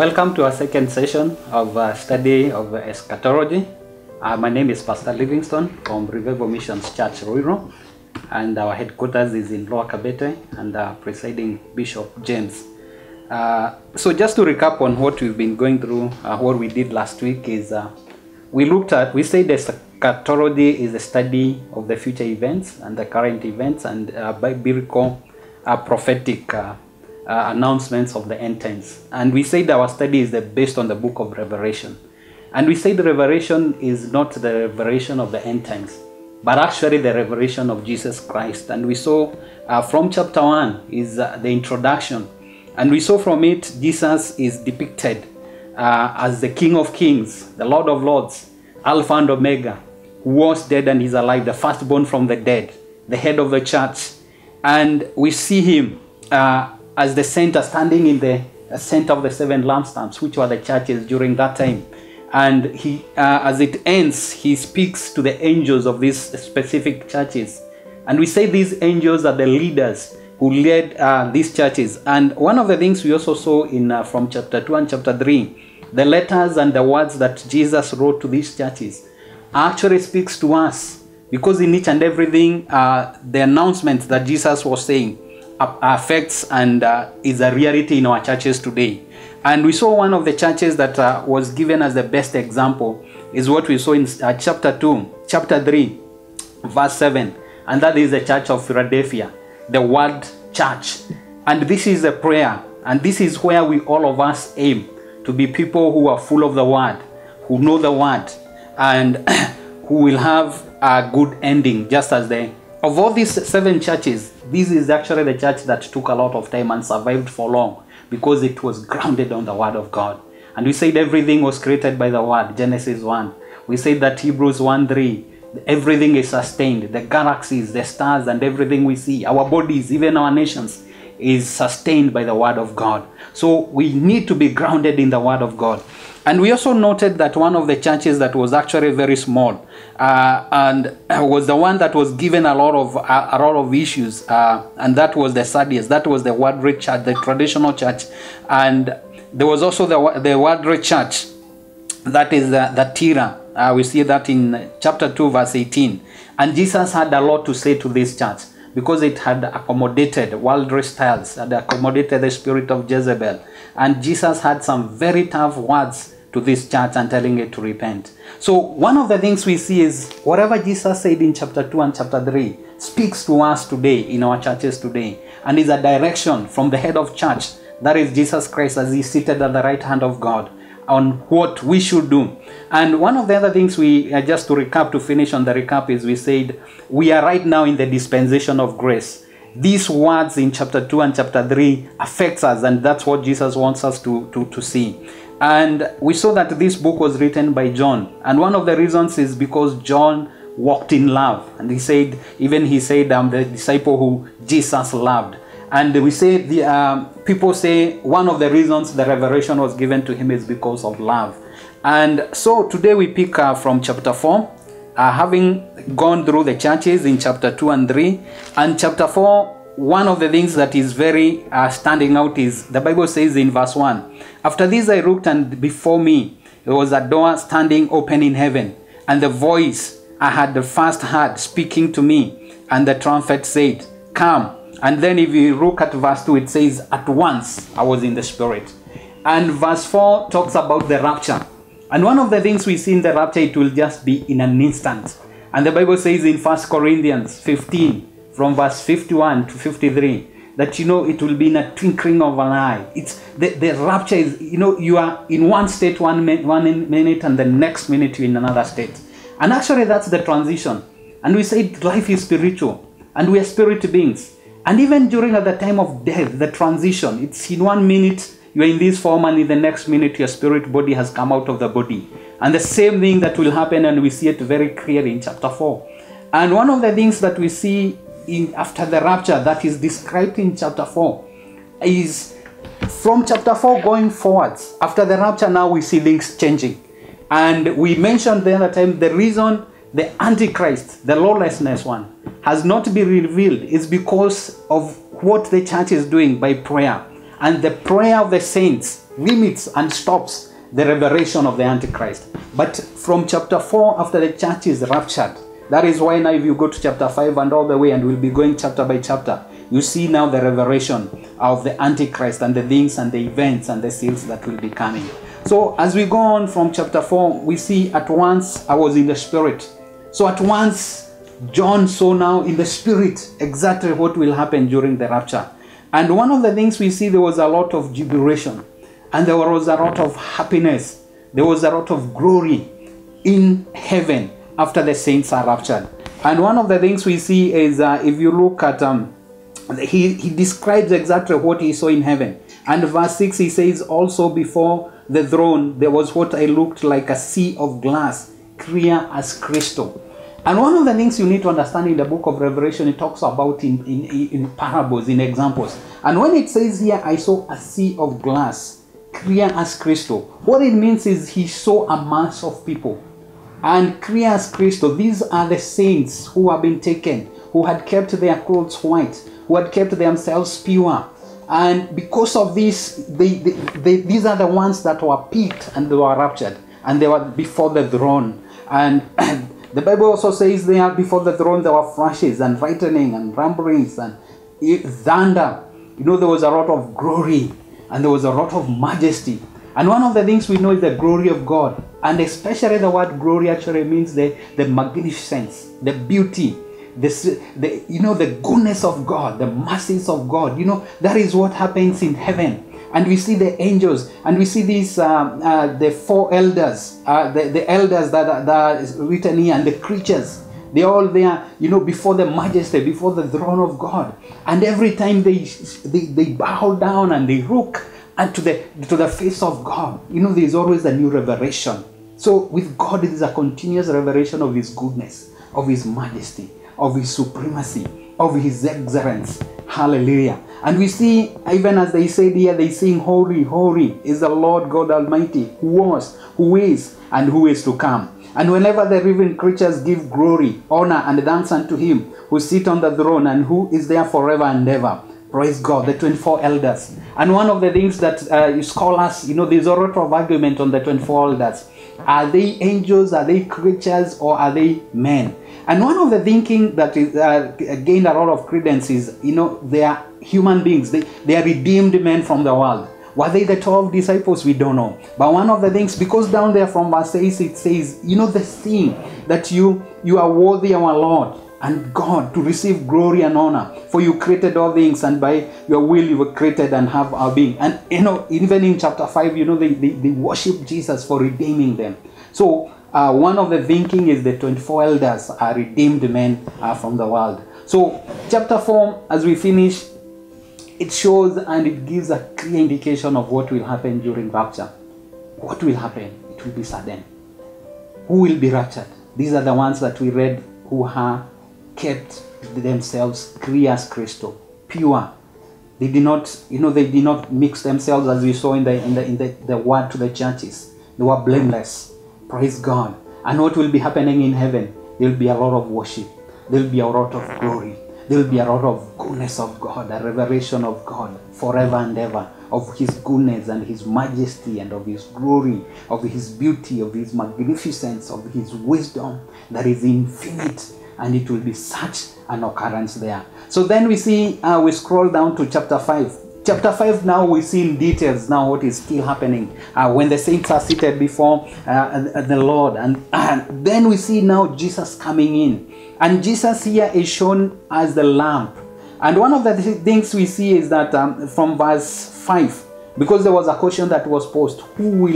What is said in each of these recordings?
Welcome to our second session of study of eschatology. My name is Pastor Livingston from Revival Missions Church, Ruiru, and our headquarters is in Lower Kabete, and presiding Bishop James. So just to recap on what we've been going through, what we did last week is we said eschatology is the study of the future events and the current events and biblical prophetic announcements of the end times. And we said our study is based on the book of Revelation. And we said the Revelation is not the revelation of the end times, but actually the revelation of Jesus Christ. And we saw from chapter 1 is the introduction. And we saw from it Jesus is depicted as the King of Kings, the Lord of Lords, Alpha and Omega, who was dead and is alive, the firstborn from the dead, the head of the church. And we see him as the center, standing in the center of the seven lampstands, which were the churches during that time. And he, as it ends, he speaks to the angels of these specific churches. And we say these angels are the leaders who led these churches. And one of the things we also saw in from chapter 2 and chapter 3, the letters and the words that Jesus wrote to these churches actually speaks to us, because in each and everything, the announcements that Jesus was saying affects and is a reality in our churches today. And we saw one of the churches that was given as the best example is what we saw in chapter 3, verse 7. And that is the church of Philadelphia, the word church. And this is a prayer. And this is where we all of us aim to be people who are full of the word, who know the word, and who will have a good ending, just as of all these seven churches, this is actually the church that took a lot of time and survived for long, because it was grounded on the word of God. And we said everything was created by the word, Genesis 1. We said that Hebrews 1:3, everything is sustained. The galaxies, the stars, and everything we see, our bodies, even our nations, is sustained by the word of God. So we need to be grounded in the word of God. And we also noted that one of the churches that was actually very small and was the one that was given a lot of issues, and that was the Sardis. That was the Word Church, the traditional church. And there was also the Word Church, that is the Tira. We see that in chapter 2, verse 18. And Jesus had a lot to say to this church, because it had accommodated worldly styles, had accommodated the spirit of Jezebel. And Jesus had some very tough words to this church and telling it to repent. So one of the things we see is whatever Jesus said in chapter 2 and chapter 3 speaks to us today in our churches today, and is a direction from the head of church, that is Jesus Christ, as he seated at the right hand of God, on what we should do. And one of the other things we, just to recap, to finish on the recap, is we said we are right now in the dispensation of grace. These words in chapter 2 and chapter 3 affects us, and that's what Jesus wants us to see. And we saw that this book was written by John, and one of the reasons is because John walked in love, and he said, I'm the disciple who Jesus loved. And we say, people say one of the reasons the revelation was given to him is because of love. And so today we pick from chapter 4, having gone through the churches in chapter 2 and 3. And chapter 4, one of the things that is very standing out is, the Bible says in verse 1, after this I looked, and before me there was a door standing open in heaven, and the voice I had the first heard speaking to me, and the trumpet said, come. And then if you look at verse 2, it says, at once I was in the spirit. And verse 4 talks about the rapture. And one of the things we see in the rapture, it will just be in an instant. And the Bible says in 1 Corinthians 15, from verse 51 to 53, that, it will be in a twinkling of an eye. It's the rapture is, you are in one state one minute, and the next minute you're in another state. And actually that's the transition. And we say life is spiritual, and we are spirit beings. And even during at the time of death, the transition, it's in 1 minute you are in this form, and in the next minute your spirit body has come out of the body. And the same thing that will happen, and we see it very clearly in chapter 4. And one of the things that we see after the rapture that is described in chapter 4 is from chapter 4 going forwards. After the rapture, now we see things changing. And we mentioned the other time, the reason the Antichrist, the lawlessness one, has not been revealed is because of what the church is doing by prayer. And the prayer of the saints limits and stops the revelation of the Antichrist. But from chapter 4, after the church is raptured, that is why now if you go to chapter 5 and all the way, and we'll be going chapter by chapter, you see now the revelation of the Antichrist and the things and the events and the seals that will be coming. So as we go on from chapter 4, we see at once I was in the spirit. So at once John saw now in the spirit exactly what will happen during the rapture. And one of the things we see, there was a lot of jubilation, and there was a lot of happiness. There was a lot of glory in heaven after the saints are raptured. And one of the things we see is if you look at he describes exactly what he saw in heaven. And verse 6, he says, also before the throne there was what I looked like a sea of glass, clear as crystal. And one of the things you need to understand in the book of Revelation, it talks about in parables, in examples. And when it says here, I saw a sea of glass, clear as crystal, what it means is he saw a mass of people. And clear as crystal, these are the saints who have been taken, who had kept their clothes white, who had kept themselves pure. And because of this, these are the ones that were picked and they were raptured. And they were before the throne. And the Bible also says there before the throne there were flashes and lightning and rumblings and thunder. You know, there was a lot of glory and there was a lot of majesty. And one of the things we know is the glory of God. And especially the word glory actually means the magnificence, the beauty, the goodness of God, the mercies of God. You know, that is what happens in heaven. And we see the angels, and we see these the four elders, the elders that are written here, and the creatures. They're all there, you know, before the majesty, before the throne of God. And every time they bow down and they look and to the face of God, you know, there is always a new revelation. So with God, it is a continuous revelation of His goodness, of His majesty, of His supremacy, of His excellence. Hallelujah. And we see, even as they said here, they sing, holy, holy is the Lord God Almighty, who was, who is, and who is to come. And whenever the living creatures give glory, honor, and thanks unto Him who sit on the throne and who is there forever and ever. Praise God, the 24 elders. And one of the things that scholars, you know, there's a lot of argument on the 24 elders. Are they angels, are they creatures, or are they men? And one of the thinking that is gained a lot of credence is, you know, they are human beings. They are redeemed men from the world. Were they the 12 disciples? We don't know. But one of the things, because down there from verse 8, it says, you know, the thing that you are worthy, our Lord and God, to receive glory and honor. For you created all things, and by your will you were created and have our being. And, you know, even in chapter 5, you know, they worship Jesus for redeeming them. So, one of the thinking is the 24 elders are redeemed men from the world. So, chapter 4, as we finish, it shows and it gives a clear indication of what will happen during rapture. What will happen? It will be sudden. Who will be raptured? These are the ones that we read who are kept themselves clear as crystal, pure. They did not, you know, they did not mix themselves, as we saw in the word to the churches. They were blameless. Praise God. And what will be happening in heaven? There will be a lot of worship. There will be a lot of glory. There will be a lot of goodness of God, a revelation of God forever and ever, of His goodness and His majesty and of His glory, of His beauty, of His magnificence, of His wisdom that is infinite. And it will be such an occurrence there. So then we see, we scroll down to chapter 5. Chapter 5 now we see in details now what is still happening when the saints are seated before the Lord. And then we see now Jesus coming in. And Jesus here is shown as the lamp. And one of the things we see is that from verse 5, because there was a question that was posed, who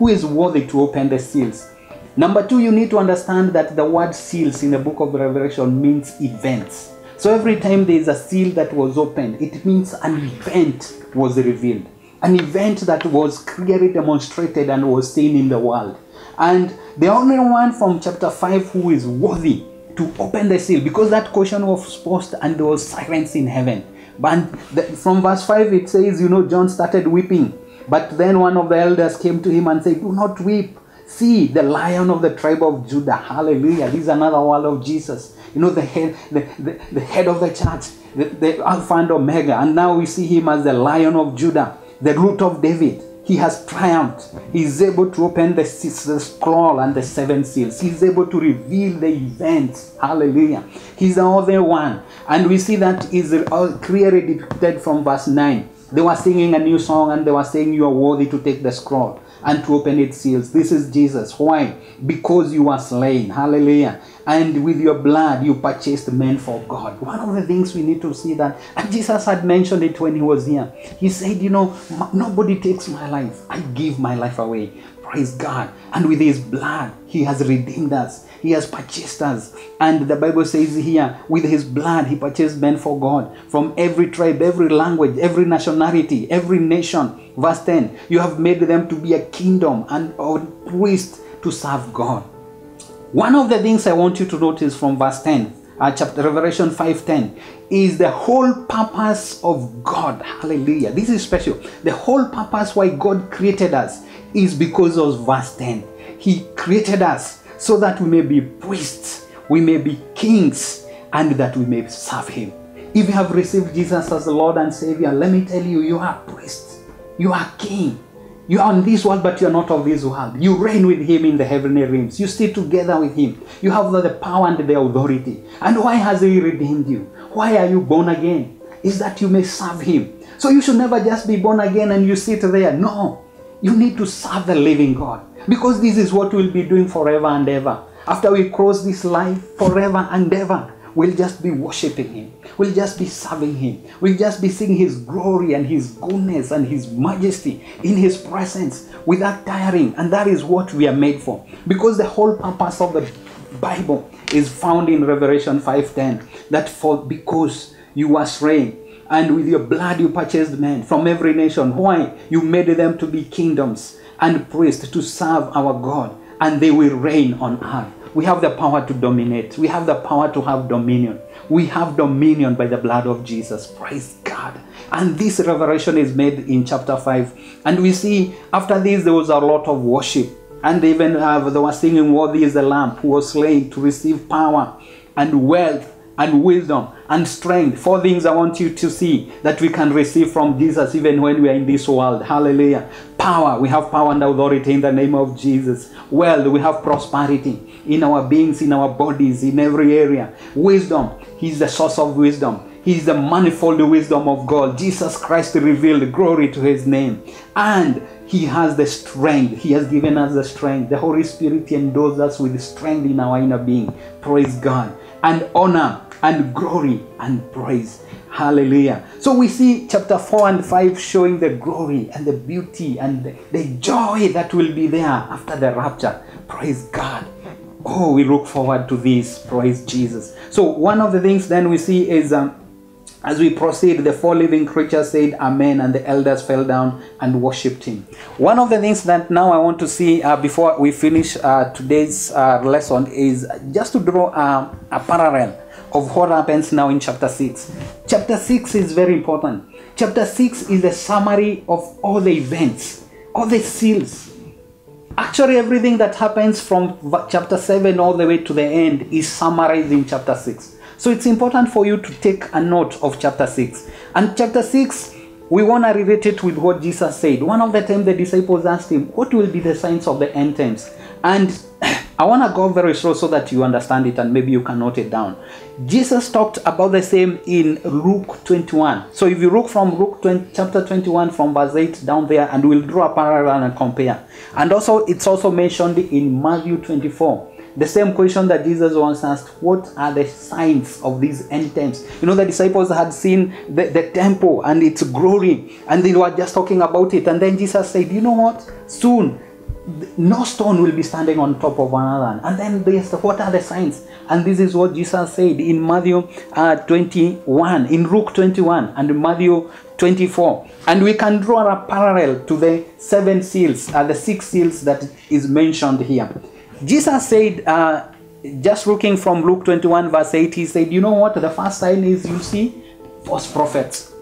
is worthy to open the seals? Number 2, you need to understand that the word seals in the book of Revelation means events. So every time there is a seal that was opened, it means an event was revealed. An event that was clearly demonstrated and was seen in the world. And the only one from chapter 5 who is worthy to open the seal, because that question was posed and there was silence in heaven. But from verse 5 it says, you know, John started weeping. But then one of the elders came to him and said, do not weep. See, the Lion of the tribe of Judah. Hallelujah. This is another word of Jesus. You know, the head of the church, the Alpha and Omega. And now we see Him as the Lion of Judah, the Root of David. He has triumphed. He is able to open the scroll and the 7 seals. He is able to reveal the events. Hallelujah. He's the other one. And we see that is clearly depicted from verse 9. They were singing a new song and they were saying, you are worthy to take the scroll and to open its seals. This is Jesus. Why? Because you were slain. Hallelujah. And with your blood you purchased men for God. One of the things we need to see that, and Jesus had mentioned it when he was here. He said, you know, nobody takes my life. I give my life away. Praise God. And with his blood, he has redeemed us. He has purchased us. And the Bible says here, with his blood, he purchased men for God from every tribe, every language, every nationality, every nation. Verse 10, you have made them to be a kingdom and a priest to serve God. One of the things I want you to notice from verse 10, chapter Revelation 5:10, is the whole purpose of God. Hallelujah. This is special. The whole purpose why God created us is because of verse 10. He created us so that we may be priests, we may be kings, and that we may serve him. If you have received Jesus as the Lord and Savior, let me tell you, you are priest, you are king. You are in this world, but you are not of this world. You reign with him in the heavenly realms. You stay together with him. You have the power and the authority. And why has he redeemed you? Why are you born again? Is that you may serve him. So you should never just be born again and you sit there. No. You need to serve the living God. Because this is what we'll be doing forever and ever. After we cross this life, forever and ever, we'll just be worshiping him. We'll just be serving him. We'll just be seeing his glory and his goodness and his majesty in his presence without tiring. And that is what we are made for. Because the whole purpose of the Bible is found in Revelation 5:10. That because you were slain, and with your blood you purchased men from every nation. Why? You made them to be kingdoms and priests to serve our God, and they will reign on earth. We have the power to dominate. We have the power to have dominion. We have dominion by the blood of Jesus. Praise God. And this revelation is made in chapter 5. And we see after this there was a lot of worship. And even they were singing, worthy is the Lamb who was slain to receive power and wealth and wisdom and strength. 4 things I want you to see that we can receive from Jesus even when we are in this world. Hallelujah. Power. We have power and authority in the name of Jesus. Wealth. We have prosperity in our beings, in our bodies, in every area. Wisdom. He's the source of wisdom. He's the manifold wisdom of God. Jesus Christ revealed glory to his name. And he has the strength. He has given us the strength. The Holy Spirit endows us with strength in our inner being. Praise God. And honor and glory and praise. Hallelujah. So we see chapter 4 and 5 showing the glory and the beauty and the joy that will be there after the rapture. Praise God. Oh, we look forward to this. Praise Jesus. So one of the things then we see is as we proceed, the 4 living creatures said amen, and the elders fell down and worshipped him. One of the things that now I want to see before we finish today's lesson is just to draw a parallel of what happens now in chapter 6. Chapter 6 is very important. Chapter 6 is a summary of all the events, all the seals. Actually, everything that happens from chapter 7 all the way to the end is summarized in chapter 6. So it's important for you to take a note of chapter 6. And chapter 6, we want to relate it with what Jesus said. One of the times the disciples asked him, what will be the signs of the end times? And I want to go very slow so that you understand it and maybe you can note it down. Jesus talked about the same in Luke 21. So if you look from Luke chapter 21 from verse 8 down there, and we'll draw a parallel and compare. And also it's also mentioned in Matthew 24. The same question that Jesus once asked, what are the signs of these end times? You know, the disciples had seen the temple and its glory, and they were just talking about it. And then Jesus said, you know what? Soon, no stone will be standing on top of another. And then there's what are the signs? And this is what Jesus said in Matthew 21, in Luke 21, and Matthew 24. And we can draw a parallel to the 7 seals, the 6 seals that is mentioned here. Jesus said, just looking from Luke 21 verse 8, he said, you know what? The first sign is you see false prophets.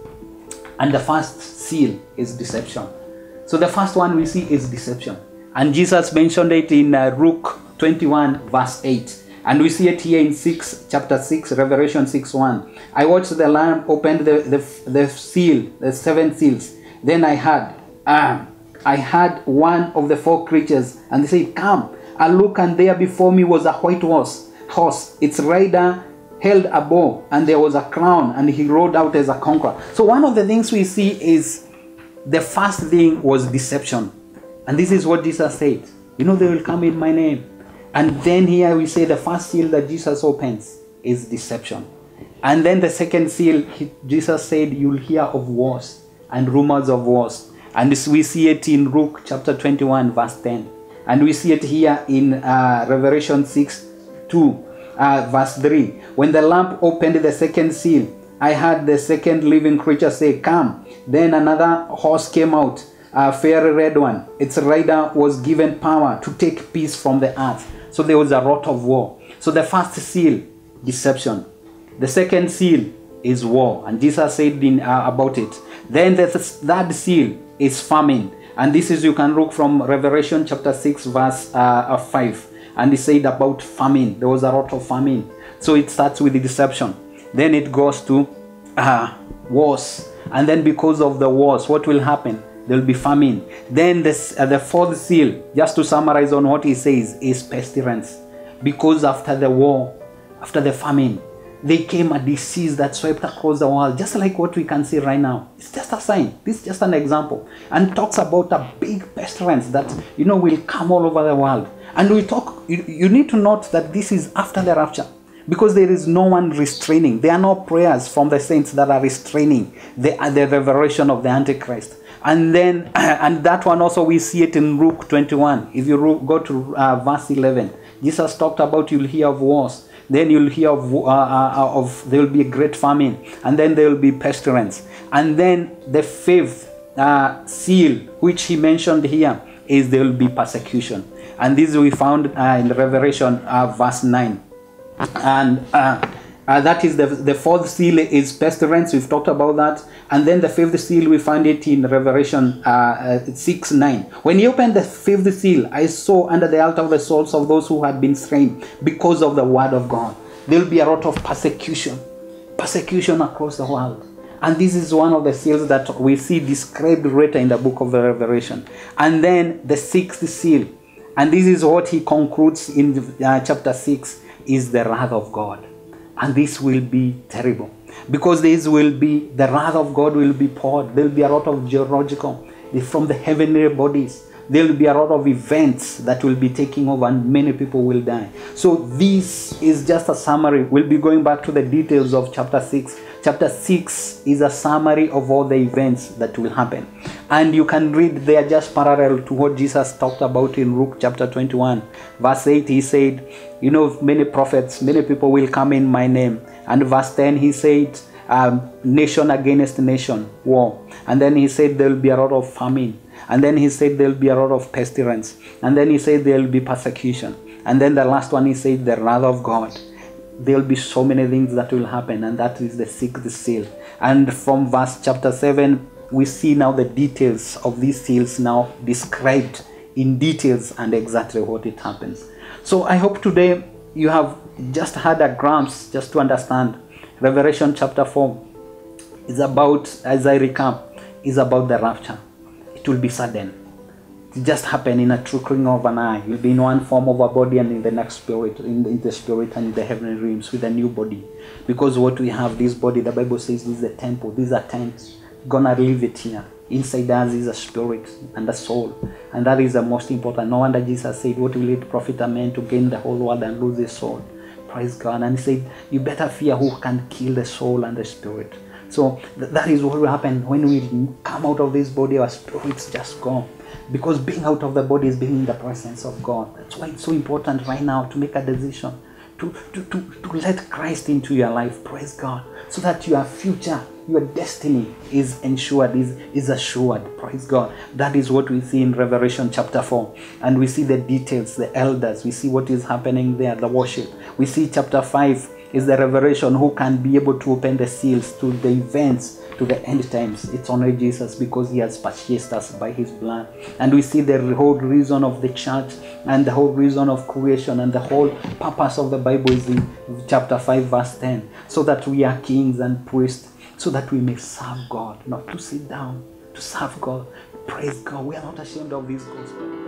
And the first seal is deception. So the first one we see is deception. And Jesus mentioned it in Luke 21 verse 8. And we see it here in chapter 6, Revelation 6:1. I watched the Lamb open the seal, the 7 seals. Then I heard, I heard one of the four creatures, and they said, "Come, and look, and there before me was a white horse. Its rider held a bow, and there was a crown, and he rode out as a conqueror." So one of the things we see is the first thing was deception. And this is what Jesus said. They will come in my name. And then here we say the first seal that Jesus opens is deception. And then the second seal, Jesus said, you'll hear of wars and rumors of wars. And we see it in Luke chapter 21, verse 10. And we see it here in Revelation 6:2, verse 3. When the lamp opened the second seal, I heard the second living creature say, "Come." Then another horse came out, a fiery red one. Its rider was given power to take peace from the earth. So there was a lot of war. So the first seal, deception. The second seal is war. And Jesus said about it. Then the third seal is famine. And this is, you can look from Revelation chapter 6, verse 5. And he said about famine. There was a lot of famine. So it starts with the deception. Then it goes to wars. And then because of the wars, what will happen? There will be famine. Then the fourth seal, just to summarize on what he says, is pestilence. Because after the war, after the famine, there came a disease that swept across the world, just like what we can see right now. It's just a sign. This is just an example. And talks about a big pestilence that, will come all over the world. And we talk, you need to note that this is after the rapture. Because there is no one restraining. There are no prayers from the saints that are restraining the revelation of the Antichrist. And then, and that one also, we see it in Luke 21. If you go to verse 11, Jesus talked about you'll hear of wars. Then you'll hear of there will be a great famine. And then there will be pestilence. And then the fifth seal, which he mentioned here, is there will be persecution. And this we found in Revelation verse 9. And that is the fourth seal is pestilence. We've talked about that. And then the fifth seal, we find it in Revelation 6:9. When he opened the fifth seal, I saw under the altar the souls of those who had been slain because of the word of God. There will be a lot of persecution across the world. And this is one of the seals that we see described later in the book of the Revelation. And then the sixth seal, and this is what he concludes in chapter 6, is the wrath of God. And this will be terrible, because this will be, the wrath of God will be poured. There will be a lot of geological, from the heavenly bodies. There will be a lot of events that will be taking over, and many people will die. So this is just a summary. We'll be going back to the details of chapter 6. Chapter 6 is a summary of all the events that will happen. And you can read there just parallel to what Jesus talked about in Luke chapter 21. Verse 8, he said, many prophets, many people will come in my name. And verse 10, he said, nation against nation, war. And then he said there will be a lot of famine. And then he said there will be a lot of pestilence. And then he said there will be persecution. And then the last one, he said the wrath of God. There will be so many things that will happen, and that is the sixth seal. And from verse chapter 7, we see now the details of these seals now described in details and exactly what it happens. So I hope today you have just had a glimpse, just to understand. Revelation chapter 4 is about, as I recap, is about the rapture. It will be sudden. It just happen in a twinkling of an eye. You'll be in one form of a body, and in the next spirit, in the spirit and in the heavenly realms with a new body. Because what we have, this body, the Bible says this is a temple, these are tents. Gonna leave it here. Inside us is a spirit and a soul. And that is the most important. No wonder Jesus said, what will it profit a man to gain the whole world and lose his soul? Praise God. And he said, you better fear who can kill the soul and the spirit. So that is what will happen when we come out of this body. Our spirits just go. Because being out of the body is being in the presence of God. That's why it's so important right now to make a decision to let Christ into your life. Praise God. So that your future, your destiny is ensured, is assured. Praise God. That is what we see in Revelation chapter 4. And we see the details, the elders. We see what is happening there, the worship. We see chapter 5 is the revelation, who can be able to open the seals to the events, to the end times. It's only Jesus, because he has purchased us by his blood. And we see the whole reason of the church and the whole reason of creation and the whole purpose of the Bible is in chapter 5 verse 10. So that we are kings and priests, so that we may serve God, not to sit down, to serve God. Praise God. We are not ashamed of this gospel.